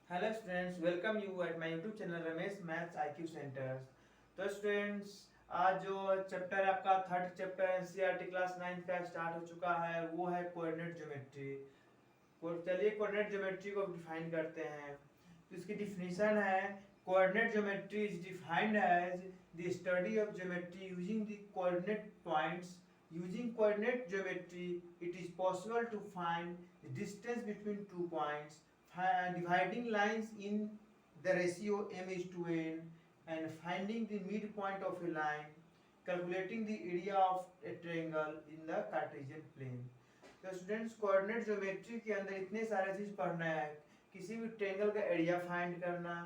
Hello students, welcome you at my YouTube channel Ramesh maths IQ centres. तो students, आज जो chapter आपका third chapter NCERT class 9 का start हो चुका है वो है कोऑर्डिनेट ज्योमेट्री। चलिए कोऑर्डिनेट ज्योमेट्री को डिफाइन करते हैं। तो इसकी डिफिनीशन है, coordinate geometry is defined as the study of geometry using the coordinate points. Using coordinate geometry, it is possible to find the distance between 2 points, dividing lines in the ratio m is to n, and finding the midpoint of a line, calculating the area of a triangle in the Cartesian plane. तो students, coordinate geometry के अंदर इतने सारे चीज पढ़ना है। किसी भी ट्रायंगल का एरिया फाइंड करना,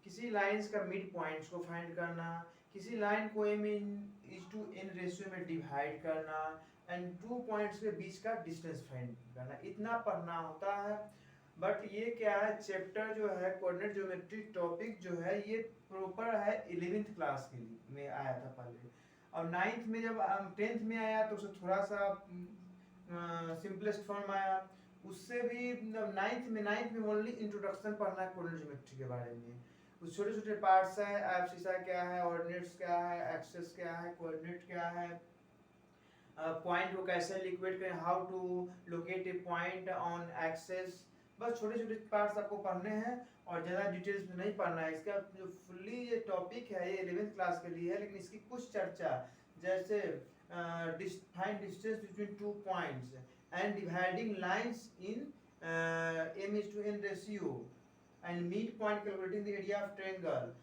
किसी लाइंस का मिड पॉइंट्स को फाइंड करना, किसी लाइन को m is to n ratio में डिवाइड करना, एंड 2 पॉइंट्स के बीच का डिस्टेंस फाइंड करना, इतना पढ़ना होता है। बट ये क्या है, चैप्टर जो है कोऑर्डिनेट ज्योमेट्री टॉपिक जो है ये प्रॉपर है 11th क्लास के लिए में आया था पहले, और 9th में जब 10th में आया तो उसे थोड़ा सा सिंपलेस्ट फॉर्म आया। उससे भी नाइन्थ में ओनली इंट्रोडक्शन पढ़ना है कोऑर्डिनेट ज्योमेट्री के बारे में। उस छोटे छोटे पार्ट्स है, एब्सिसा क्या है, ऑर्डिनेट्स क्या है, एक्सेस क्या है, कोऑर्डिनेट क्या है, पॉइंट को कैसे लिक्विड करें, how to locate a point on axes. बस छोटे छोटे पार्ट्स आपको पढ़ने हैं और ज़्यादा डिटेल्स में नहीं पढ़ना है। इसका जो फुल्ली ये टॉपिक है ये 11th क्लास के लिए है, लेकिन इसकी कुछ चर्चा जैसे find distance between 2 points and dividing lines in m is to n ratio and mid point calculating the area of triangle,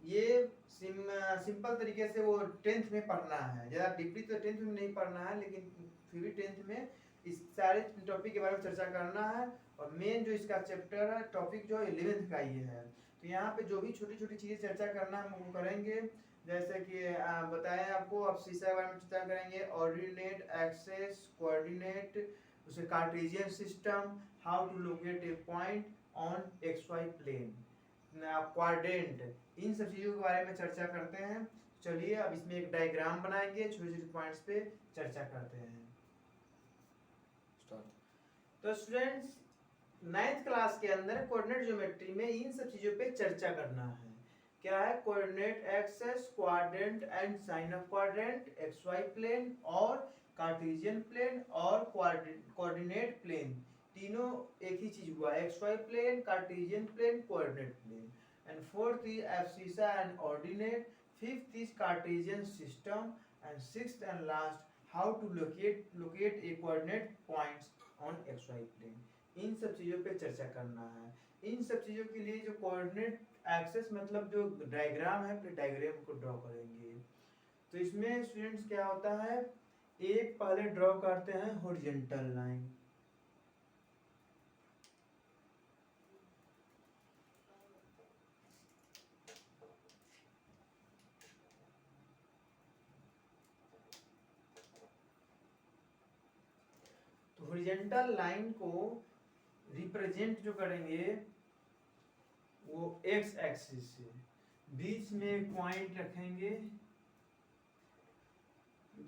ये सिंपल तरीके से वो 10th में पढ़ना है। ज़्यादा डीपली तो 10th में नहीं पढ़ना है, लेकिन फिर भी 10th में इस सारे टॉपिक के बारे में चर्चा करना है। और मेन जो इसका चैप्टर है टॉपिक जो 11th का ये है, तो यहाँ पे जो भी छोटी छोटी चीज़ें चर्चा करना हम वो करेंगे। जैसे कि बताएं आपको, अब शीशा के बारे में चर्चा करेंगे, ऑर्डिनेट, एक्सेस, कोऑर्डिनेट, उसे Cartesian system, how to locate a point on x Y plane, quadrant, इन सब चीज़ों के बारे में चर्चा करते हैं। चलिए अब इसमें एक डायग्राम बनाएंगे, छोटे छोटे पॉइंट्स पे चर्चा करते हैं। तो स्टूडेंट्स, 9th क्लास के अंदर कोऑर्डिनेट ज्योमेट्री में इन सब चीज़ों पे चर्चा करना है। क्या है, coordinate, axes, quadrant and sign of quadrant, X Y plane और कार्टेशियन प्लेन और कोऑर्डिनेट प्लेन, तीनों एक ही चीज हुआ, X Y plane, Cartesian plane, coordinate plane. And fourth is abscissa and ordinate, fifth is Cartesian system, and sixth and last how to locate a coordinate points on x Y plane. इन सब चीज़ों पे चर्चा करना है। इन सब चीज़ों के लिए जो कोऑर्डिनेट एक्सेस मतलब जो डायग्राम है, फिर डायग्राम को ड्रॉ करेंगे। तो इसमें स्टूडेंट्स क्या होता है, एक पहले ड्रॉ करते हैं हॉरिजॉन्टल लाइन, तो हॉरिजॉन्टल लाइन को रिप्रेजेंट जो करेंगे वो एक्स एक्सिस से, बीच में एक पॉइंट रखेंगे,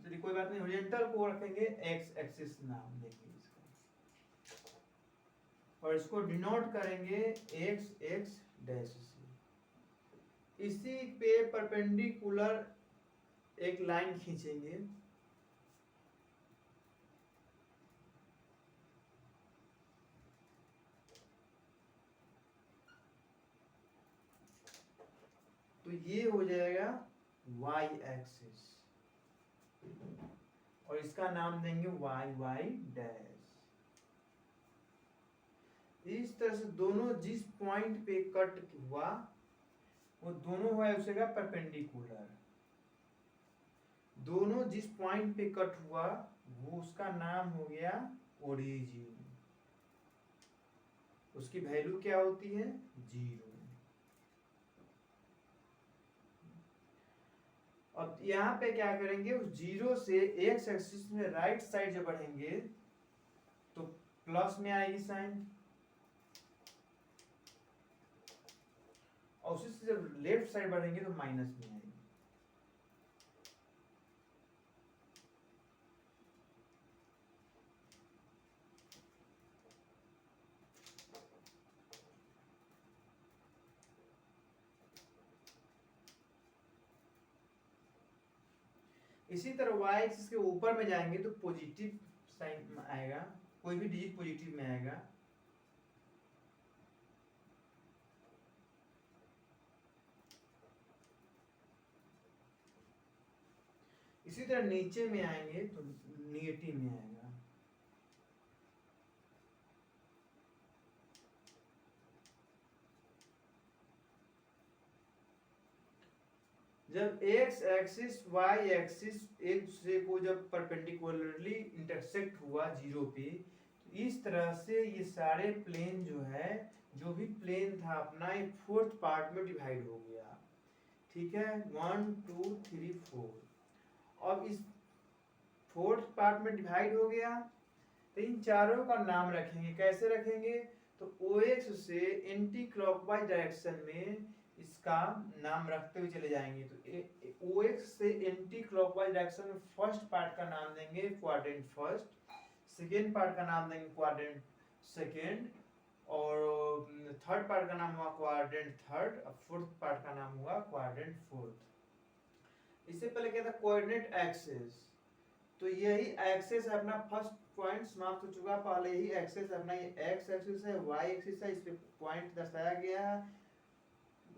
चलिए कोई बात नहीं, हॉरिजॉन्टल को रखेंगे एक्स एक्सिस नाम देंगे इसका, और इसको डिनोट करेंगे एक्स एक्स डैश से। इसी पे परपेंडिकुलर एक लाइन खींचेंगे, तो ये हो जाएगा y एक्सिस, और इसका नाम देंगे वाई वाई डैश। इस तरह से दोनों जिस पॉइंट पे कट हुआ वो दोनों हुआ उसका परपेंडिकुलर, दोनों जिस पॉइंट पे कट हुआ वो उसका नाम हो गया ओरिजिन, उसकी वैल्यू क्या होती है, 0। अब यहाँ पे क्या करेंगे, उस 0 से एक्स एक्सिस में राइट साइड जब बढ़ेंगे तो प्लस में आएगी साइन, और उसी से जब लेफ्ट साइड बढ़ेंगे तो माइनस में आएगी। इसी तरह y एक्सिस के ऊपर में जाएंगे तो पॉजिटिव साइन आएगा, कोई भी डिजिट पॉजिटिव में आएगा। इसी तरह नीचे में आएंगे तो नेगेटिव में आएगा। जब x एक्सिस y एक्सिस एक दूसरे को जब परपेंडिकुलरली इंटरसेक्ट हुआ जीरो पे, तो इस तरह से ये सारे प्लेन जो है, जो भी प्लेन था अपना, ये फोर्थ पार्ट में डिवाइड हो गया। ठीक है, 1 2 3 4। अब इस फोर्थ पार्ट में डिवाइड हो गया तो इन चारों का नाम रखेंगे। कैसे रखेंगे? तो OX से एंटी क्लॉकवाइज डायरेक्शन में इसका नाम रखते हुए चले जाएंगे। तो OX से एंटी क्लॉकवाइज डायरेक्शन में फर्स्ट पार्ट का नाम देंगे क्वाड्रेंट फर्स्ट, सेकेंड पार्ट का नाम देंगे क्वाड्रेंट सेकेंड, और थर्ड पार्ट का नाम हुआ क्वाड्रेंट थर्ड, और फोर्थ पार्ट का नाम हुआ क्वाड्रेंट फोर्थ। इससे पहले क्या था? Coordinate axis. तो यही एक्सिस है अपना, फर्स्ट पॉइंट समाप्त हो चुका। पहले ही एक्सिस अपना, ये एक्स एक्सिस है, वाई एक्सिस है, इस पे पॉइंट दर्शाया गया है।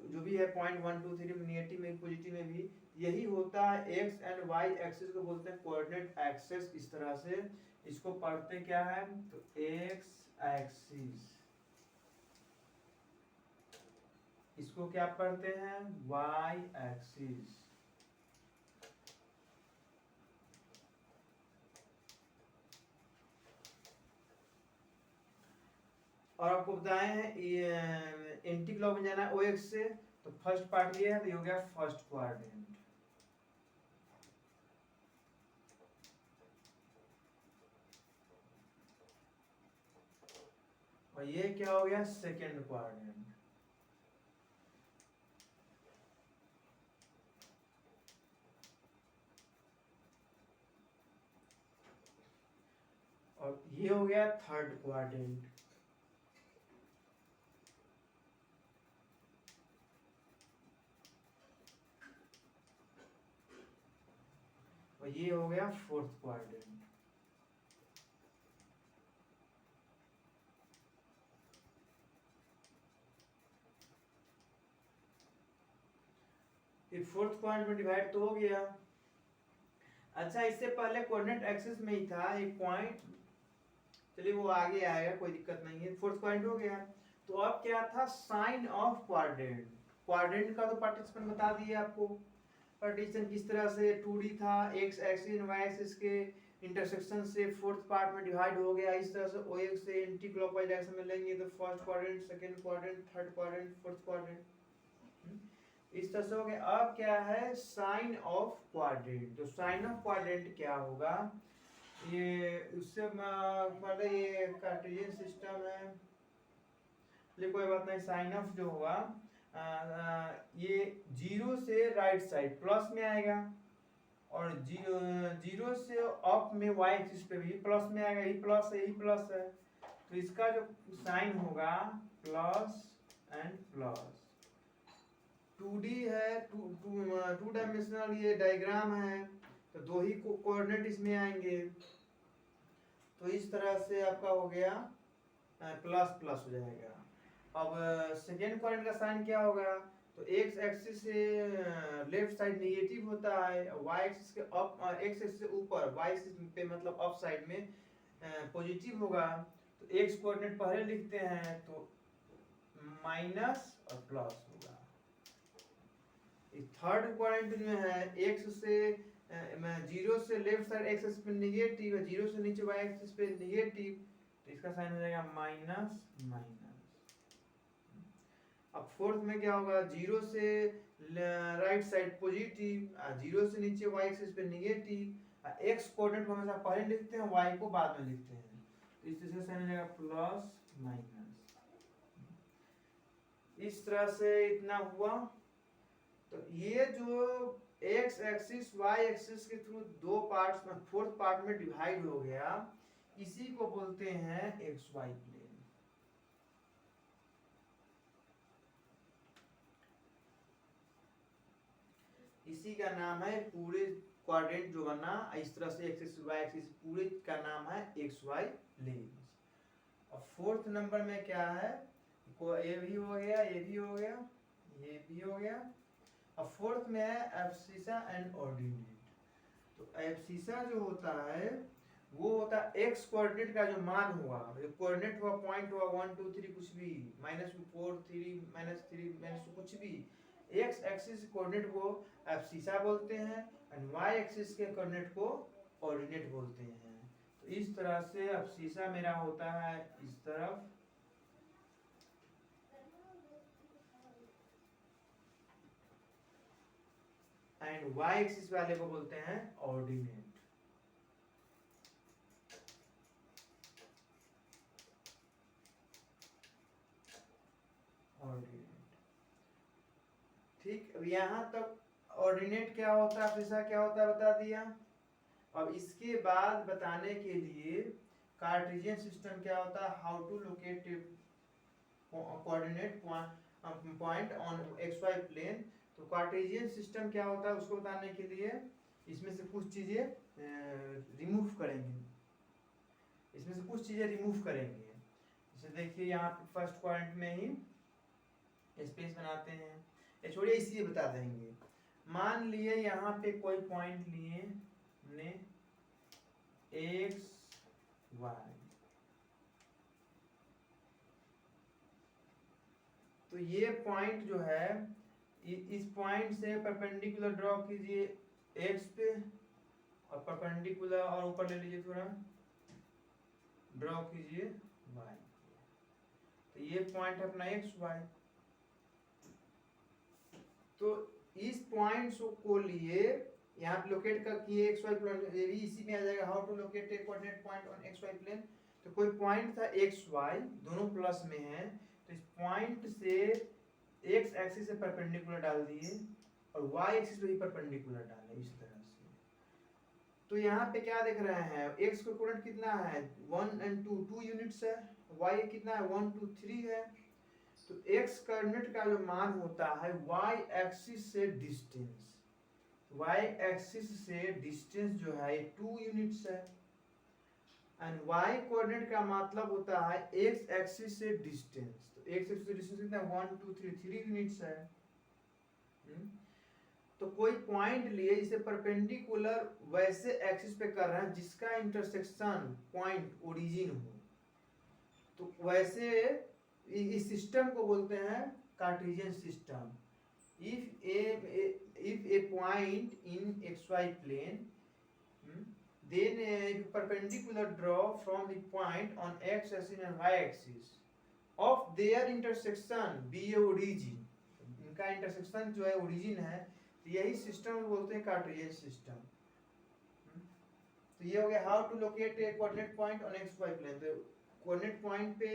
जो भी है पॉइंट 1 2 3 में, नेगेटिव में पॉजिटिव में भी यही होता है। एक्स एंड वाई एक्सिस को बोलते हैं कोऑर्डिनेट एक्सिस। इस तरह से इसको पढ़ते क्या है? तो एक्स एक्सिस, इसको क्या पढ़ते हैं? Y axis. और आपको बताए हैं ये एंटी क्लॉक में जाना है OX से, तो फर्स्ट पार्ट ये है, तो ये हो गया फर्स्ट क्वाड्रेंट। और ये क्या हो गया? Second quadrant. और ये हो गया थर्ड क्वाड्रेंट। और ये हो गया फोर्थ क्वाड्रेंट। ये फोर्थ क्वाड्रेंट में डिवाइड तो हो गया। अच्छा, इससे पहले कोऑर्डिनेट एक्सिस में ही था एक पॉइंट, चलिए वो आगे आएगा, कोई दिक्कत नहीं है। फोर्थ पॉइंट हो गया। तो अब क्या था? Sign of quadrant. क्वाड्रेंट का तो पार्टिसिपेंट बता दिए आपको। पार्टीशन किस तरह से 2D था, एक्स एक्सिस वाई एक्सिस के इंटरसेक्शन से फोर्थ पार्ट में डिवाइड हो गया। इस तरह से OX से एंटी क्लॉकवाइज डायरेक्शन में लेंगे तो first quadrant, second quadrant, third quadrant, fourth quadrant, इस तरह से हो गया। अब क्या है? Sign of quadrant. तो साइन ऑफ क्वाड्रेंट क्या होगा? ये उससे मतलब ये कार्टेशियन सिस्टम है, ये कोई बात नहीं। साइन ऑफ जो होगा ये जीरो से राइट साइड प्लस में आएगा, और जीरो से अप में वाई एक्सिस पे भी प्लस में आएगा। यही प्लस है, यही प्लस है, तो इसका जो साइन होगा प्लस एंड प्लस। 2D है, टू डायमेंशनल ये डायग्राम है, तो दो ही कोऑर्डिनेट इसमें आएंगे। तो इस तरह से आपका हो गया प्लस प्लस हो जाएगा। अब सेकेंड क्वाड्रेंट का साइन क्या होगा? तो एक्स एक्सिस से लेफ्ट साइड नेगेटिव होता है, वाई एक्सिस के अप, एक्स एक्सिस से ऊपर, वाई एक्सिस पे मतलब अप साइड में पॉजिटिव होगा। तो एक्स कोऑर्डिनेट पहले लिखते हैं, तो माइनस और प्लस होगा। थर्ड क्वाड्रेंट में है एक्स से जीरो से लेफ्ट साइड एक्स एक्सिस पे नेगेटिव है, जीरो से नीचे वाई एक्सिस पे नेगेटिव, तो इसका साइन हो जाएगा माइनस माइनस। अब फोर्थ में क्या होगा? जीरो से राइट साइड पॉजिटिव, जीरो से नीचे वाई एक्सिस पे नेगेटिव। एक्स कोऑर्डिनेट को हमेशा पहले लिखते हैं, वाई को बाद में लिखते हैं, तो इस तरह से साइन हो जाएगा प्लस माइनस। इस तरह से इतना हुआ। तो ये जो एक्स एक्सिस वाई एक्सिस के थ्रू दो पार्ट्स में, फोर्थ पार्ट में डिवाइड हो गया, इसी को बोलते हैं एक्स वाई प्लेन। इसी का नाम है पूरे क्वाड्रेंट जो बना इस तरह से एक्सिस वाई एक्सिस पूरे का नाम है एक्स वाई प्लेन। और फोर्थ नंबर में क्या है, ये भी हो गया, ये भी हो गया, ये भी हो गया। अब फोर्थ में है एब्सिसा एंड ऑर्डिनेट। तो एब्सिसा जो होता है वो होता है एक्स कोऑर्डिनेट का जो मान हुआ, कोऑर्डिनेट हुआ पॉइंट हुआ 1 2 3 कुछ भी -4 3 -3 कुछ भी, एक्स एक्सिस कोऑर्डिनेट को एब्सिसा बोलते हैं एंड वाई एक्सिस के कोऑर्डिनेट को ऑर्डिनेट बोलते हैं। तो इस तरह से एब्सिसा मेरा होता है इस तरफ, एंड वाई एक्सिस वाले को बोलते हैं ऑर्डिनेट। ठीक, अब यहाँ तक ऑर्डिनेट क्या होता है, एब्सिसा क्या होता है बता दिया। अब इसके बाद बताने के लिए कार्टेशियन सिस्टम क्या होता है, how to locate coordinate point on x Y plane. तो कार्टेशियन सिस्टम क्या होता है उसको बताने के लिए इसमें से कुछ चीजें रिमूव करेंगे, इसमें से कुछ चीजें रिमूव करेंगे। जैसे देखिए यहाँ फर्स्ट पॉइंट में ही स्पेस बनाते हैं, ये छोड़िए इसी बता देंगे। मान लिए यहाँ पे कोई पॉइंट लिए ने एक्स वाई, तो ये पॉइंट जो है इस पॉइंट से परपेंडिकुलर ड्रॉ कीजिए एक्स पे और परपेंडिकुलर और ऊपर ले लीजिए थोड़ा ड्रॉ कीजिए वाई। तो ये पॉइंट है अपना एक्स वाई। तो इस पॉइंट्स को लिए यहाँ पे लोकेट कर किए एक्स वाई प्लेन, ये भी इसी में आ जाएगा, how to locate a coordinate point on x Y plane. तो कोई पॉइंट था एक्स वाई दोनों प्लस में है, तो इस पॉइंट से एक्स एक्सिस से परपेंडिकुलर डाल दिए और वाई एक्सिस पे भी परपेंडिकुलर डाले इस तरह से। तो यहाँ पे क्या देख रहे हैं, एक्स का कोऑर्डिनेट कितना है 1 and 2 यूनिट्स है, वाई कितना है 1 2 3 है। तो एक्स कोऑर्डिनेट का जो मान होता है वाई एक्सिस से डिस्टेंस, वाई एक्सिस से डिस्टेंस जो है 2 यूनिट्स है, एंड वाई कोऑर्डिनेट का मतलब होता है एक्स एक्सिस से डिस्टेंस। तो एक्स एक्सिस से डिस्टेंस कितना 1 2 3 यूनिट्स है। तो कोई पॉइंट लिए इसे परपेंडिकुलर वैसे एक्सिस पे कर रहे हैं जिसका इंटरसेक्शन पॉइंट ओरिजिन हो, तो वैसे इस सिस्टम को बोलते हैं Cartesian system. If a point in x Y plane then perpendicular draw from the point on x axis and y axis of their intersection be a origin, इनका intersection जो है ओरिजिन है, तो यही सिस्टम बोलते हैं कार्टेशियन सिस्टम। तो ये हो गया how to locate a coordinate point on x Y plane. तो कोऑर्डिनेट पॉइंट पे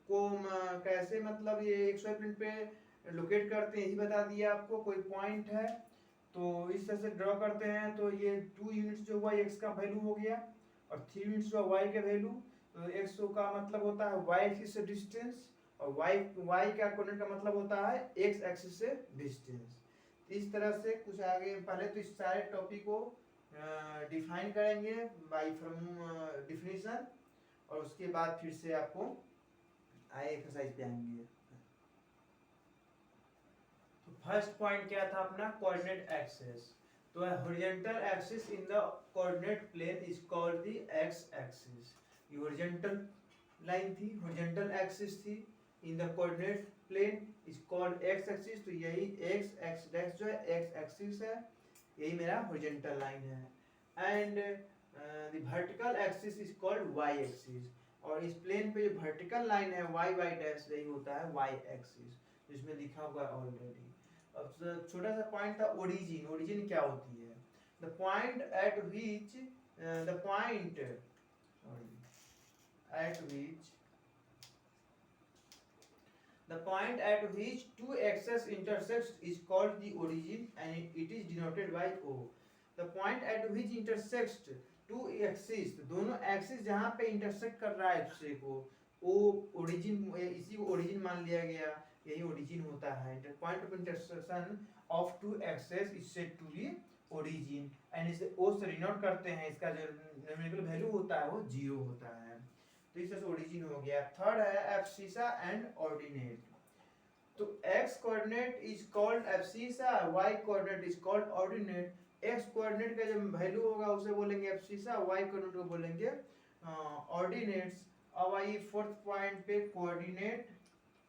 को कैसे मतलब ये एक्स वाई प्लेन पे लोकेट करते हैं यही बता दिया आपको। कोई पॉइंट है तो इस तरह से ड्रॉ करते हैं, तो ये 2 यूनिट्स जो हुआ एक्स का वैल्यू हो गया और 3 यूनिट्स हुआ वाई का वैल्यू। तो एक्स का मतलब होता है वाई एक्सिस से डिस्टेंस और वाई का कोऑर्डिनेट का मतलब होता है एक्स एक्सिस से डिस्टेंस। इस तरह से कुछ आगे पहले तो इस सारे टॉपिक को डिफाइन करेंगे बाय फ्रॉम डिफिनीशन, और उसके बाद फिर से आपको आए एक्सरसाइज पे आएंगे। फर्स्ट पॉइंट क्या था अपना कोऑर्डिनेट एक्सिस। तो horizontal axis in the coordinate plane is called the x axis. ये हॉरिजॉन्टल लाइन थी, हॉरिजॉन्टल एक्सिस थी in the coordinate plane is called x axis. तो यही एक्स एक्स डैश जो है एक्स एक्सिस है, यही मेरा हॉरिजॉन्टल लाइन है। And the vertical axis is called y axis, और इस प्लेन पे जो वर्टिकल लाइन है वाई वाई डैश यही होता है वाई एक्सिस, जिसमें लिखा हुआ है ऑलरेडी। अब छोटा सा पॉइंट था ओरिजिन। ओरिजिन क्या होती है, the point eight which the point at which two axes intersect is called the origin and it is denoted by O. The point at which intersect two axes, दोनों axis जहाँ पे intersect कर रहा है एक दूसरे को, वो ओरिजिन, इसी को ओरिजिन मान लिया गया, यही ओरिजिन होता है। Point of intersection of two axes is said to be origin and इसे ओ से डिनोट करते हैं, इसका जो न्यूमेरिकल वैल्यू होता है वो 0 होता है। तो इस तरह से ओरिजिन हो गया। थर्ड है एब्सिसा एंड ऑर्डिनेट। तो x coordinate is called abscissa, y coordinate is called ordinate. x coordinate का जो वैल्यू होगा उसे बोलेंगे एब्सिसा, y कोऑर्डिनेट को बोलेंगे ऑर्डिनेट्स। अब आइए फोर्थ पॉइंट पे कोऑर्डिनेट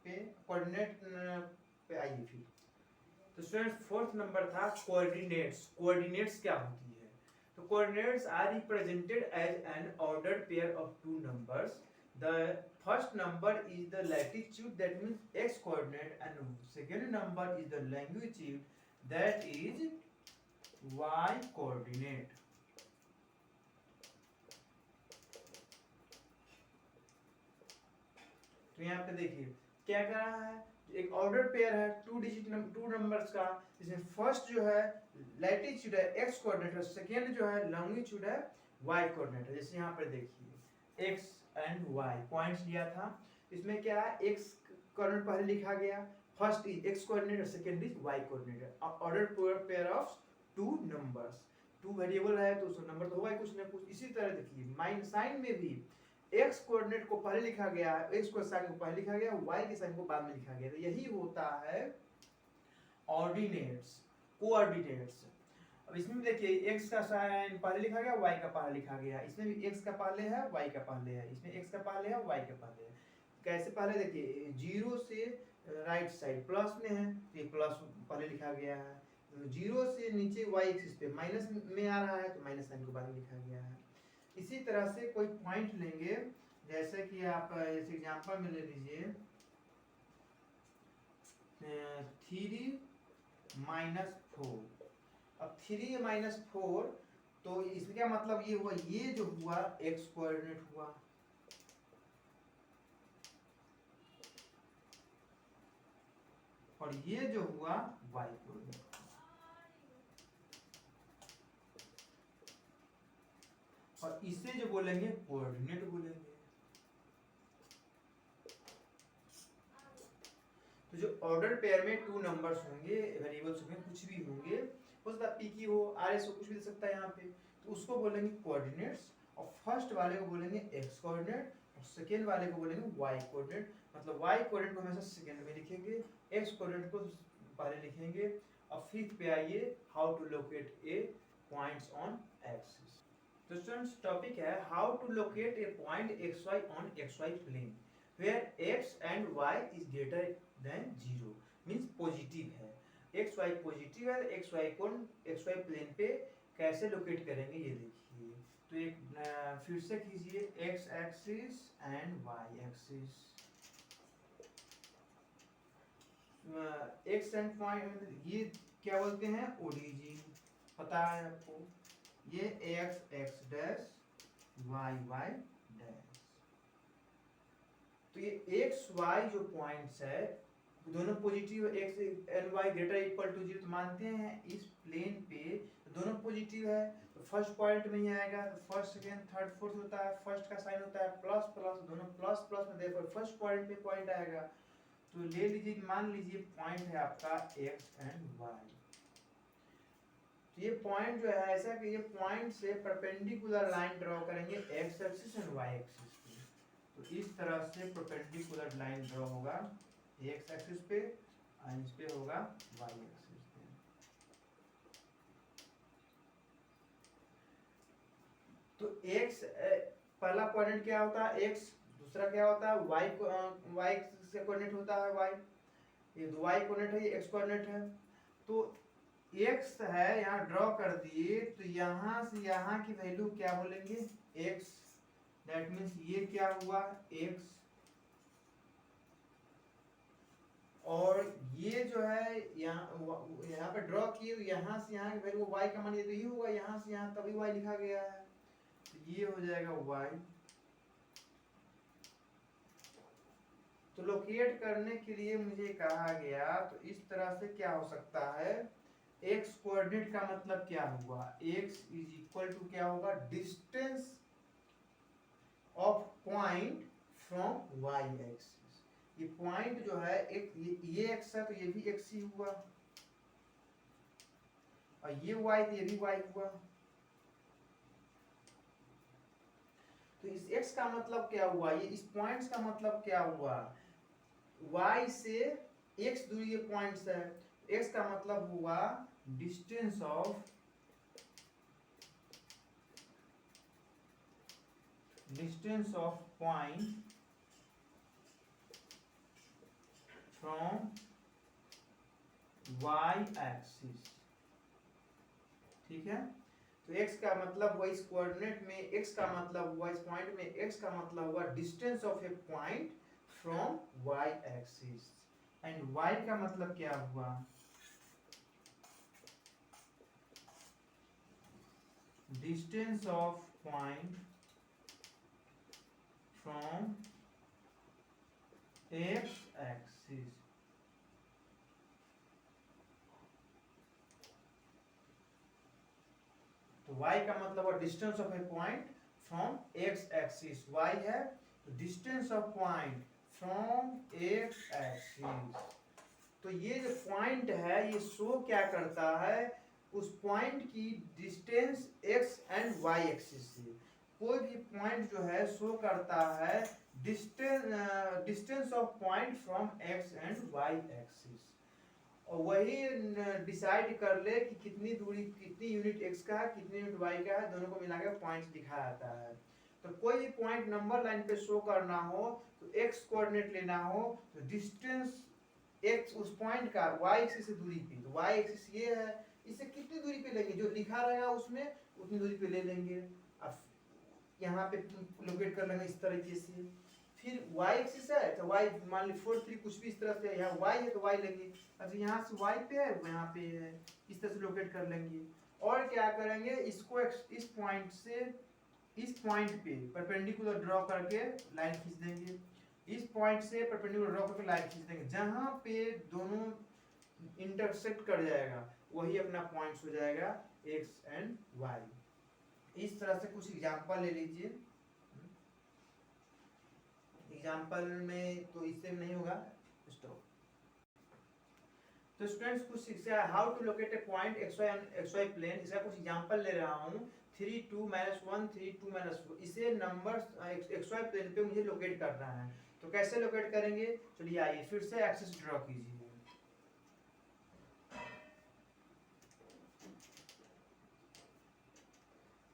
पे आइए फिर। तो स्टूडेंट्स फोर्थ नंबर था कोऑर्डिनेट्स। कोऑर्डिनेट्स क्या होती है? तो coordinates are represented as an ordered pair of two numbers. The first number is the latitude, that means x coordinate, and second number is the longitude, that is y coordinate. तो यहाँ पे देखिए क्या कर रहा है, एक ऑर्डर पेयर है टू नंबर्स का, जिसमें फर्स्ट जो है लैटिट्यूड है x कोऑर्डिनेट है, सेकेंड जो है लॉन्गिट्यूड है y कोऑर्डिनेट है। जैसे यहाँ पर देखिए x एंड y पॉइंट्स लिया था, इसमें क्या है x कोऑर्डिनेट पहले लिखा गया, फर्स्ट इज x कोऑर्डिनेट और second is y coordinate. Order pair of two numbers, two variable है तो उसका नंबर तो होगा कुछ ना कुछ। इसी तरह देखिए माइन साइन में भी x कोऑर्डिनेट को पहले लिखा गया है, x को साइन को पहले लिखा गया, y के साइन को बाद में लिखा गया। तो यही होता है ऑर्डिनेट्स, कोऑर्डिनेट्स। अब इसमें देखिए x का साइन पहले लिखा गया, y का पहले लिखा गया, इसमें भी x का पहले है, y का पहले है, इसमें x का पहले है, y का पहले है। कैसे पहले देखिए 0 से राइट साइड प्लस में है तो ये प्लस पहले लिखा गया है, 0 से नीचे y एक्सिस पे माइनस में आ रहा है तो माइनस साइन को बाद में लिखा गया है। इसी तरह से कोई पॉइंट लेंगे, जैसे कि आप इस एग्जांपल में ले लीजिए 3 - 4। अब 3 - 4 तो इसका क्या मतलब ये हुआ, ये जो हुआ x कोऑर्डिनेट हुआ, और ये जो हुआ y कोऑर्डिनेट। और इसे जो बोलेंगे कोऑर्डिनेट बोलेंगे। तो जो ऑर्डर पेयर में टू नंबर्स होंगे, वेरिएबल्स होंगे, कुछ भी होंगे, हो सकता है p की हो, rs हो, कुछ भी दे सकता है यहाँ पे, तो उसको बोलेंगे कोऑर्डिनेट्स। और फर्स्ट वाले को बोलेंगे x कोऑर्डिनेट और सेकेंड वाले को बोलेंगे y कोऑर्डिनेट। मतलब y कोऑर्डिनेट को हमेशा सेकेंड में लिखेंगे, x कोऑर्डिनेट को पहले लिखेंगे। और फिफ्थ पे आइए, how to locate a points on axis. तो स्टूडेंट्स टॉपिक है how to locate a point xy on xy plane where x and y is greater than 0, means positive है, xy पॉजिटिव है, xy प्लेन पे कैसे locate करेंगे ये देखिए। तो एक फिर से कीजिए x axis and y axis. x and point ये क्या बोलते हैं, ओरिजिन, पता है आपको। ये x x dash y y dash. तो ये x y जो पॉइंट्स है दोनों positive, x and y greater equal to 0 तो मानते हैं इस प्लेन पे दोनों पॉजिटिव है, तो फर्स्ट पॉइंट में ही आएगा। तो फर्स्ट सेकेंड थर्ड फोर्थ होता है, फर्स्ट का साइन होता है प्लस प्लस, दोनों प्लस प्लस में देखो फर्स्ट पॉइंट पे पॉइंट आएगा। तो ले लीजिए, मान लीजिए पॉइंट है आपका x एंड y। तो ये पॉइंट जो है ऐसा कि ये पॉइंट से परपेंडिकुलर लाइन ड्रॉ करेंगे x axis and y axis पे। तो इस तरह से परपेंडिकुलर लाइन ड्रॉ होगा x एक्सिस पे और इस पे होगा y एक्सिस पे। तो x पहला कोऑर्डिनेट क्या होता है x, दूसरा क्या होता है y से कोऑर्डिनेट होता है y, ये y कोऑर्डिनेट है, ये x कोऑर्डिनेट है। तो x है यहाँ ड्रॉ कर दिए, तो यहाँ से यहाँ की वैल्यू क्या बोलेंगे x, दैट मीन्स ये क्या हुआ x, और ये जो है यहाँ पे ड्रॉ किए, यहाँ से यहाँ की वैल्यू y का मान ये तो ये होगा, यहाँ से यहाँ तभी y लिखा गया है, तो ये हो जाएगा y। तो लोकेट करने के लिए मुझे कहा गया, तो इस तरह से क्या हो सकता है, x कोऑर्डिनेट का मतलब क्या हुआ, x इज इक्वल टू क्या होगा, distance of point from y axis. ये पॉइंट जो है एक ये x है तो ये भी x ही हुआ, और ये y तो ये भी y हुआ। तो इस x का मतलब क्या हुआ, ये इस पॉइंट्स का मतलब क्या हुआ, y से x दूरी के पॉइंट्स है, x का मतलब हुआ distance of point from y axis. ठीक है, तो x का मतलब हुआ इस कोऑर्डिनेट में, x का मतलब हुआ इस पॉइंट में, x का मतलब हुआ distance of a point from y axis, and y का मतलब क्या हुआ, distance of point from x axis. तो y का मतलब है distance of a point from x axis, y है तो distance of point from x axis. तो ये जो पॉइंट है ये शो क्या करता है, उस पॉइंट की distance x and y axis से। कोई भी पॉइंट जो है शो करता है distance of point from x and y axis, और वही डिसाइड कर ले कि कितनी दूरी, कितनी यूनिट x का है, कितनी यूनिट y का है, दोनों को मिला के पॉइंट्स दिखाया जाता है। तो कोई भी पॉइंट नंबर लाइन पे शो करना हो तो x कोऑर्डिनेट लेना हो तो डिस्टेंस x उस पॉइंट का y एक्सिस से दूरी पे, तो y एक्सिस ये है, इससे कितनी दूरी पे लेंगे, जो लिखा रहेगा उसमें उतनी दूरी पे ले लेंगे। अब यहाँ पे लोकेट कर लेंगे इस तरीके से। फिर y एक्सिस है तो y मान ली 4 3 कुछ भी इस तरह से, यहाँ y है तो y लेंगे, अब यहाँ से y पे है यहाँ पे है, इस तरह से लोकेट कर लेंगे। और क्या करेंगे, इसको इस पॉइंट से इस पॉइंट पे परपेंडिकुलर ड्रॉ करके लाइन खींच देंगे, इस पॉइंट से परपेंडिकुलर ड्रॉ करके लाइन खींच देंगे, जहां पे दोनों इंटरसेक्ट कर जाएगा वही अपना पॉइंट्स हो जाएगा x एंड y। इस तरह से कुछ एग्जांपल ले लीजिए, एग्जांपल में तो इससे नहीं होगा, स्टॉप। तो स्टूडेंट्स कुछ सीख से how to locate a point xy plane, इसका कुछ एग्जांपल ले रहा हूं, 3 2 -1 3 2 -4, इसे नंबर्स xy प्लेन पे मुझे लोकेट करना है। तो कैसे लोकेट करेंगे, चलिए आइए फिर से एक्सिस ड्रॉ कीजिए।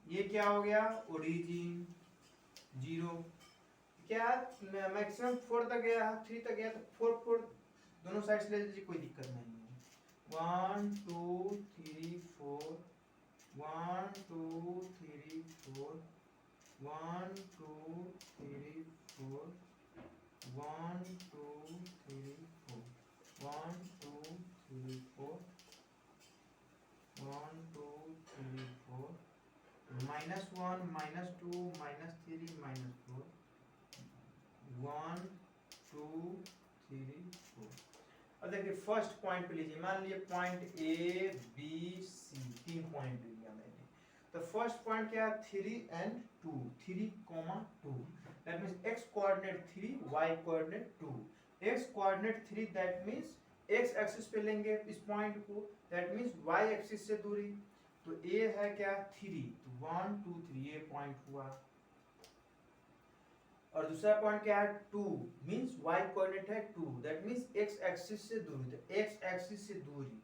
ये क्या हो गया, ओरिजिन 0, क्या मैक्सिमम 4 तक गया, 3 तक गया, तो 4 4 दोनों साइड से ले लीजिए, कोई दिक्कत नहीं है। 1 2 3 4 1 2 3 4 1 2 3 4 1 2 3 4 1 2 3 4 1 2 3 4 -1 -2 -3 -4 1 2 3 4। अब देखिए फर्स्ट पॉइंट पे लीजिए, मान लीजिए point A B C, 3 point लिया मैंने। तो फर्स्ट पॉइंट क्या है, 3 and 2, 3, 2, that means x coordinate 3 y coordinate 2। x coordinate 3 that means x axis पे लेंगे इस पॉइंट को, दैट मींस y एक्सिस से दूरी, तो a है क्या 3, तो 1 2 3 ये पॉइंट हुआ। और दूसरा पॉइंट क्या है 2, मींस y कोऑर्डिनेट है 2, दैट मींस x एक्सिस से दूरी, तो x एक्सिस से दूरी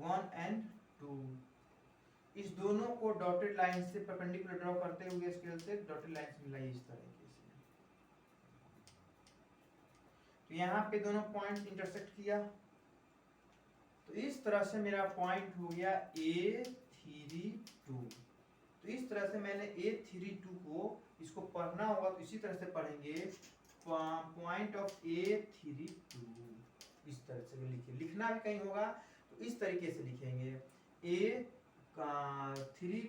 1 एंड 2। इस दोनों को डॉटेड लाइन से परपेंडिकुलर ड्रॉ करते हुए स्केल से डॉटेड लाइन से मिलाइए इस तरीके से। तो यहाँ पे दोनों पॉइंट इंटरसेक्ट किया, तो इस तरह से मेरा पॉइंट हो गया A32। तो इस तरह से मैंने A32 को, इसको पढ़ना होगा तो इसी तरह से पढ़ेंगे, पॉइंट ऑफ A32 इस तरह से लिखिए, लिखना भी कहीं होगा तो इस तरीके से लिखेंगे A3,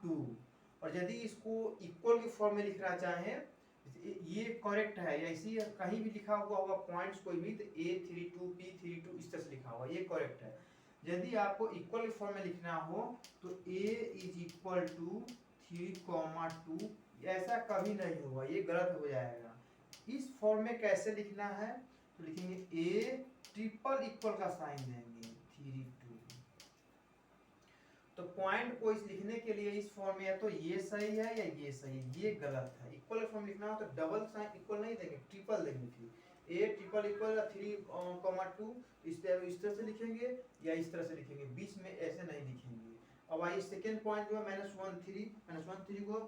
2। और यदि इसको इक्वल के फॉर्म में लिखना चाहें, ये करेक्ट है, या इसी कहीं भी लिखा हुआ होगा पॉइंट्स कोई भी, तो A32 B32 इस तरह से लिखा हुआ, ये करेक्ट है। यदि आपको इक्वल फॉर्म में लिखना हो तो a = 3, 2, ऐसा कभी नहीं होगा, ये गलत हो जाएगा। इस फॉर्म में कैसे लिखना है, तो लिखेंगे a ट्रिपल इक्वल का साइन देंगे 3 2, तो पॉइंट को इस लिखने के लिए इस फॉर्म में या तो ये सही है या ये सही है, ये गलत है। इक्वल फॉर्म लिखना हो तो डबल साइन इक्वल नहीं देंगे, ट्रिपल देंगे। फिर ए ट्रिपल इक्वल 3,2 इस तरह से लिखेंगे या इस तरह से लिखेंगे, बीच में ऐसे नहीं लिखेंगे। अब आइए सेकेंड पॉइंट जो है -1 3 को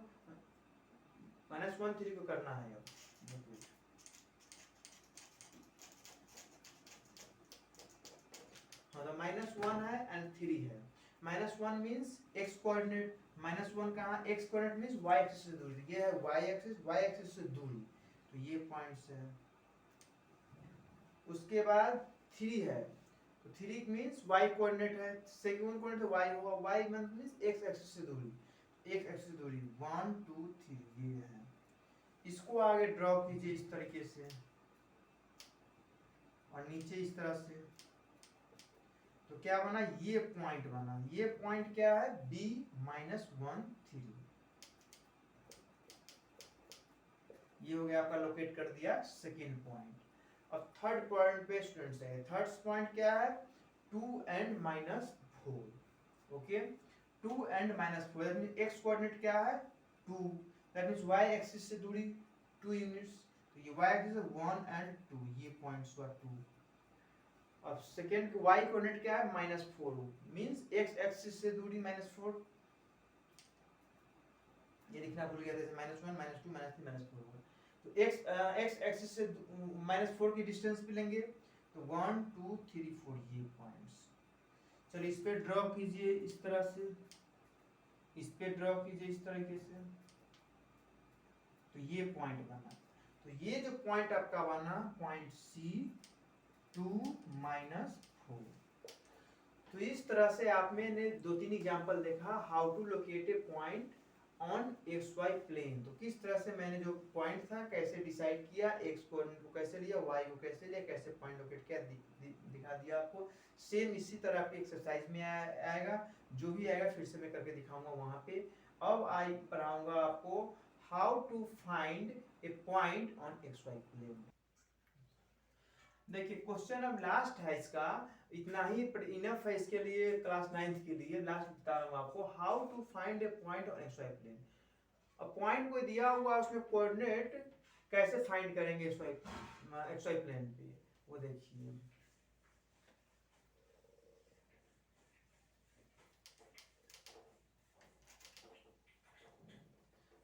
-1 3 को करना है। अब हाँ तो -1 है एंड 3 है। -1 मीन्स एक्स कोऑर्डिनेट, -1 कहाँ, x coordinate means y axis से दूरी, ये है y एक्सिस से दूरी, तो ये पॉइंट्स है। उसके बाद 3 है, तो 3 मीन्स y कोऑर्डिनेट है, सेकंड कोऑर्डिनेट y होगा, y मीन्स x एक्सिस से दूरी, x एक्सिस से दूरी 1 2 3 ये है। इसको आगे ड्रॉ कीजिए इस तरीके से और नीचे इस तरह से, तो क्या बना, ये पॉइंट बना। ये पॉइंट क्या है, b -1 3, ये हो गया आपका, लोकेट कर दिया सेकेंड पॉइंट। अब थर्ड पॉइंट पे स्टूडेंट्स है, थर्ड पॉइंट क्या है, 2 and -4, okay 2 and -4, that means x coordinate क्या है 2, दैट मींस y एक्सिस से दूरी 2 यूनिट्स, तो ये y एक्सिस है 1 and 2, ये पॉइंट्स हुआ 2। अब सेकेंड y कोऑर्डिनेट क्या है -4, मींस x एक्सिस से दूरी -4, ये लिखना भूल गया था, -1 -2 -3 -4, तो x एक्सिस से -4 की डिस्टेंस भी लेंगे, तो 1 2 3 4 ये पॉइंट्स। चलिए इस पे ड्रॉ कीजिए इस तरह से, इस पे ड्रॉ कीजिए इस तरीके से, तो ये पॉइंट बना। तो ये जो पॉइंट आपका बना पॉइंट C 2 -4। तो इस तरह से आप मैंने 2-3 एग्जांपल देखा how to locate a point on x Y plane. तो किस तरह से मैंने जो पॉइंट था कैसे डिसाइड किया, एक्स कोऑर्डिनेट को कैसे लिया, वाई को कैसे लिया, कैसे पॉइंट लोकेट किया, दिखा दिया आपको। सेम इसी तरह आपके एक्सरसाइज में आएगा, जो भी आएगा फिर से मैं करके दिखाऊंगा वहां पे। अब आई पढ़ाऊंगा आपको how to find a point on x Y plane. देखिए क्वेश्चन अब लास्ट है इसका, इतना ही इनफ है इसके लिए, क्लास 9th के लिए लास्ट बता रहा हूँ आपको, how to find a point on x Y plane. अब पॉइंट कोई दिया हुआ उसमें कोऑर्डिनेट कैसे फाइंड करेंगे एक्स वाई प्लेन पे, वो देखिए।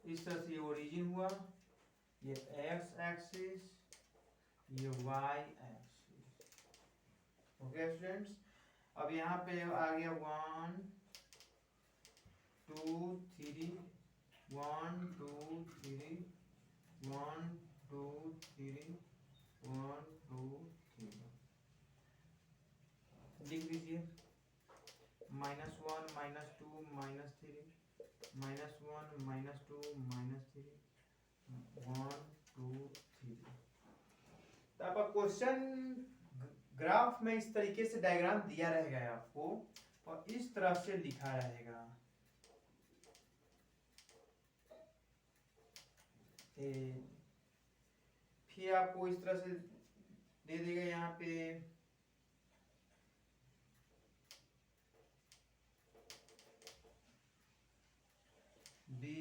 इस तरह से ये ओरिजिन हुआ, ये एक्स एक्सिस, ये वाई एक्सिस, ओके स्टूडेंट्स। अब यहाँ पे आ गया 1 2 3 1 2 3 1 2 3 1 2 3, लिख लीजिए -1 -2 -3 -1 -2 -3 1 2 3। तो आपका क्वेश्चन ग्राफ में इस तरीके से डायग्राम दिया रहेगा आपको और इस तरह से लिखा रहेगा, फिर आपको इस तरह से दे देगा यहाँ पे बी,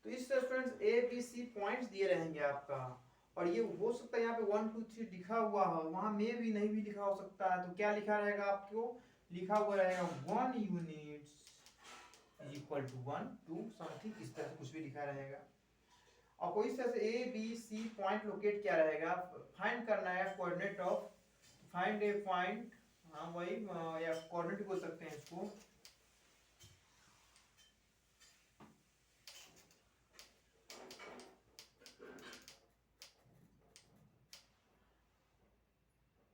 तो इस तरह students A B C points दिए रहेंगे आपका, और ये हो सकता है यहाँ पे 1 2 3 लिखा हुआ हो, वहां में भी नहीं भी लिखा हो सकता है, तो क्या लिखा रहेगा आपको, लिखा हुआ रहेगा 1 यूनिट्स इक्वल टू 1 2 समथिंग, इस तरह से कुछ भी लिखा रहेगा। और कोई इस तरह से A B C point locate क्या रहेगा, फाइंड करना है coordinate of, find a point, हाँ वही या कोऑर्डिनेट बोल सकते हैं इसको,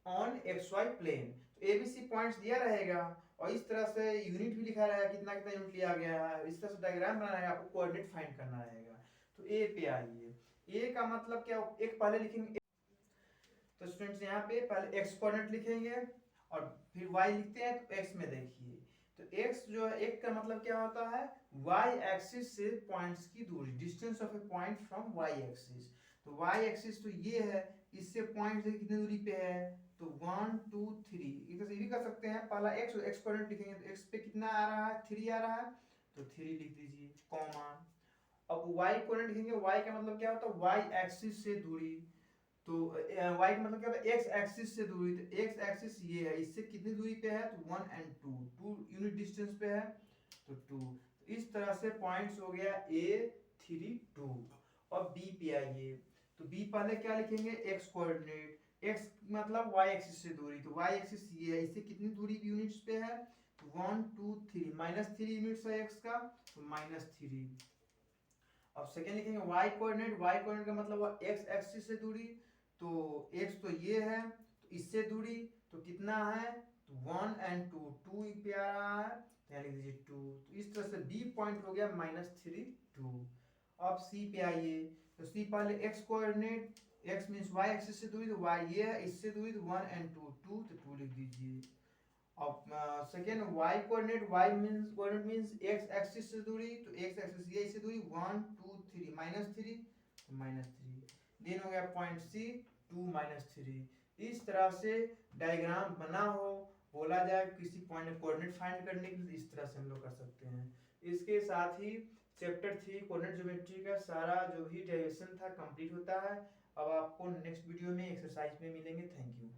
ऑन एक्स वाई प्लेन। तो एबीसी पॉइंट्स दिया रहेगा और इस तरह से यूनिट भी लिखा रहेगा, कितना कितना यूनिट लिया गया है, इस तरह से डायग्राम बनाना है, आपको कोऑर्डिनेट फाइंड करना रहेगा। तो ए पे आइए, ए का मतलब क्या, एक पहले लिखेंगे, तो स्टूडेंट्स यहाँ पे पहले एक्स कोऑर्डिनेट लिखेंगे और फिर वाई लिखते हैं, तो एक्स में देखिए, तो एक्स जो है एक का मतलब क्या होता है, वाई एक्सिस से पॉइंट्स की दूरी, distance of a point from Y axis. तो वाई एक्सिस तो ये है, इससे पॉइंट से कितनी दूरी पे है, तो 1 2 3। ये भी कर सकते हैं, पहला एक्स कोऑर्डिनेट लिखेंगे तो एक्स पे कितना आ रहा है, 3 आ रहा है, तो 3 लिख दीजिए कॉमा। अब y कोऑर्डिनेट लिखेंगे, y का मतलब क्या होता है, y एक्सिस से दूरी, तो y का मतलब क्या होता है, x एक्सिस से दूरी, तो x एक्सिस ये है, इससे कितनी दूरी पे है, तो 1 और 2, 2 यूनिट डिस्टेंस पे है, तो 2। तो इस तरह से पॉइंट्स हो गया a 3 2। और b पे आइए, तो b पहले क्या लिखेंगे, x कोऑर्डिनेट, x मतलब y एक्सिस से दूरी, तो y एक्सिस ये है, इससे कितनी दूरी यूनिट्स पे है, 1 2 3, -3 यूनिट्स है x का, तो -3। अब सेकेंड लिखेंगे y कोऑर्डिनेट, y कोऑर्डिनेट का मतलब हुआ x एक्सिस से दूरी, तो x तो ये है, तो इससे दूरी तो कितना है, तो 1 और 2, 2 पे आ रहा है, तो यहाँ लिख दीजिए 2। तो इस तरह से b पॉइंट हो गया -3 2। अब c पे आइए, तो c पहले x coordinate, x means y axis से दूरी, तो y ये है, इससे दूरी तो 1 और 2, 2 तो 2 लिख दीजिए। अब second y coordinate, y means coordinate means x axis से दूरी, तो x एक्सिस ये इससे दूरी 1 2 3 -3 तो -3। देन हो गया पॉइंट C 2 -3। इस तरह से डायग्राम बना हो, बोला जाए किसी पॉइंट में कोऑर्डिनेट फाइंड करने के लिए, इस तरह से हम लोग कर सकते हैं। इसके साथ ही चैप्टर 3 कोऑर्डिनेट ज्योमेट्री का सारा जो भी डेरिवेशन था कंप्लीट होता है। अब आपको नेक्स्ट वीडियो में एक्सरसाइज में मिलेंगे। Thank you.